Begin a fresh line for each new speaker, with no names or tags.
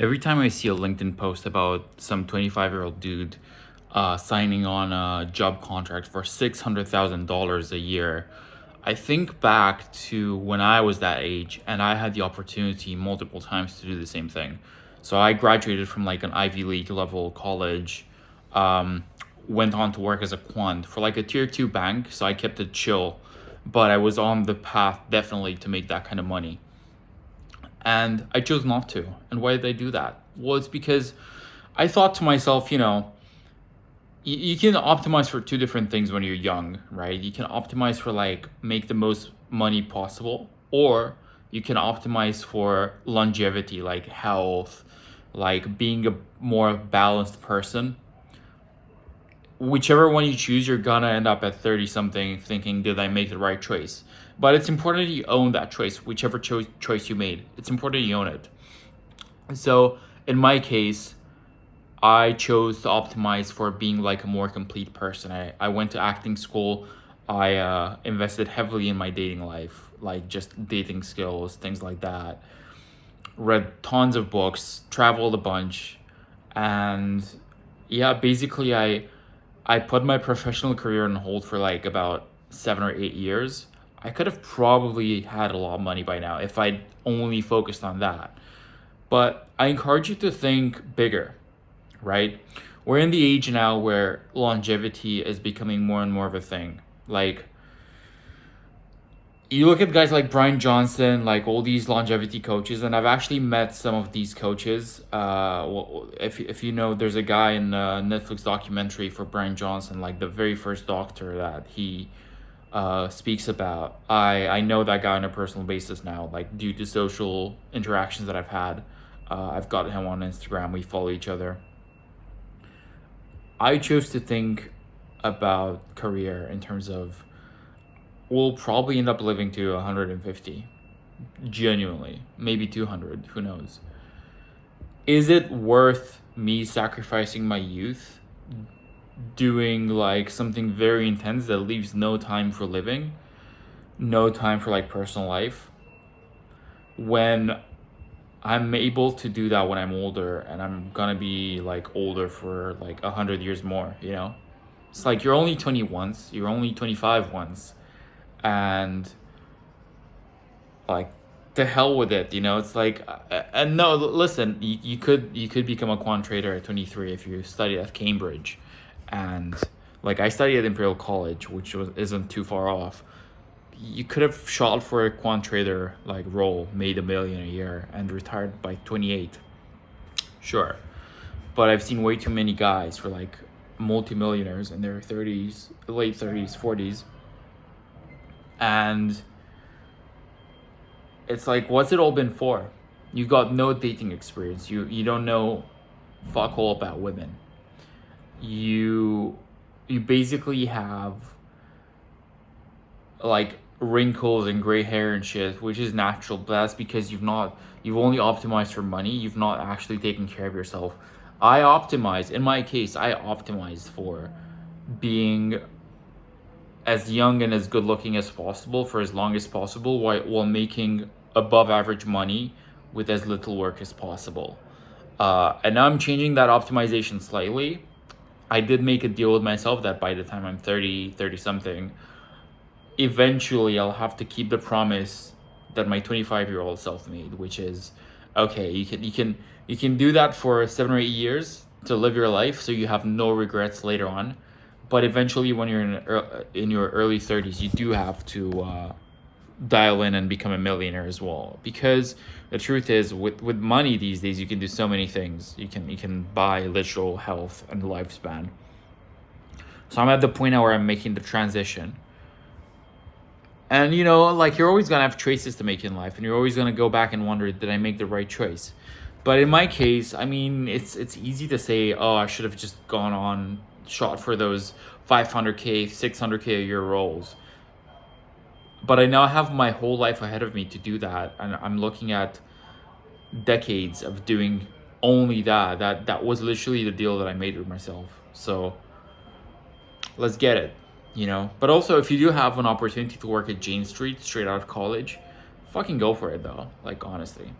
Every time I see a LinkedIn post about some 25-year-old dude signing on a job contract for $600,000 a year, I think back to when I was that age and I had the opportunity multiple times to do the same thing. So I graduated from like an Ivy League level college, um, went on to work as a quant for like a tier two bank. So I kept it chill, but I was on the path definitely to make that kind of money. And I chose not to. And why did I do that? Well, it's because I thought to myself, you can optimize for two different things when you're young, right? You can optimize for like make the most money possible, or you can optimize for longevity, like health, like being a more balanced person. Whichever one you choose, you're gonna end up at 30 something thinking, did I make the right choice? But it's important that you own that choice, whichever choice you made. It's important you own it. So in my case, I chose to optimize for being like a more complete person. I went to acting school. I invested heavily in my dating life, like just dating skills, things like that. Read tons of books, traveled a bunch, and yeah, basically I put my professional career on hold for like about 7 or 8 years. I could have probably had a lot of money by now if I'd only focused on that. But I encourage you to think bigger, right? We're in the age now where longevity is becoming more and more of a thing. Like, you look at guys like Brian Johnson, like all these longevity coaches, and I've actually met some of these coaches. If you know, there's a guy in a Netflix documentary for Brian Johnson, like the very first doctor that he speaks about. I know that guy on a personal basis now, like due to social interactions that I've had. I've got him on Instagram. We follow each other. I chose to think about career in terms of we'll probably end up living to 150, genuinely, maybe 200, who knows. Is it worth me sacrificing my youth doing like something very intense that leaves no time for living, no time for like personal life, when I'm able to do that when I'm older and I'm gonna be like older for like 100 years more, you know? It's like you're only 20 once, you're only 25 once, and like the hell with it, you know? It's like, and no, listen, you could become a quant trader at 23 if you study at Cambridge, and like I studied at Imperial College, which isn't too far off. You could have shot for a quant trader like role, made $1 million a year, and retired by 28. Sure, but I've seen way too many guys for like multimillionaires in their 30s, late 30s, 40s, and it's like, what's it all been for? You got no dating experience. You don't know fuck all about women. You basically have like wrinkles and gray hair and shit, which is natural, but that's because you've only optimized for money. You've not actually taken care of yourself. In my case, I optimized for being as young and as good looking as possible for as long as possible while making above average money with as little work as possible. And now I'm changing that optimization slightly. I did make a deal with myself that by the time I'm 30 something, eventually I'll have to keep the promise that my 25-year-old self made, which is, okay, you can do that for 7 or 8 years to live your life so you have no regrets later on. But eventually, when you're in your early 30s, you do have to dial in and become a millionaire as well. Because the truth is, with money these days, you can do so many things. You can buy literal health and lifespan. So I'm at the point now where I'm making the transition. And like you're always gonna have choices to make in life, and you're always gonna go back and wonder, did I make the right choice? But in my case, I mean, it's easy to say, oh, I should have just gone on shot for those 500K, 600K a year roles. But I now have my whole life ahead of me to do that, and I'm looking at decades of doing only that. That was literally the deal that I made with myself. So let's get it. But also, if you do have an opportunity to work at Jane Street straight out of college, fucking go for it though. Like, honestly.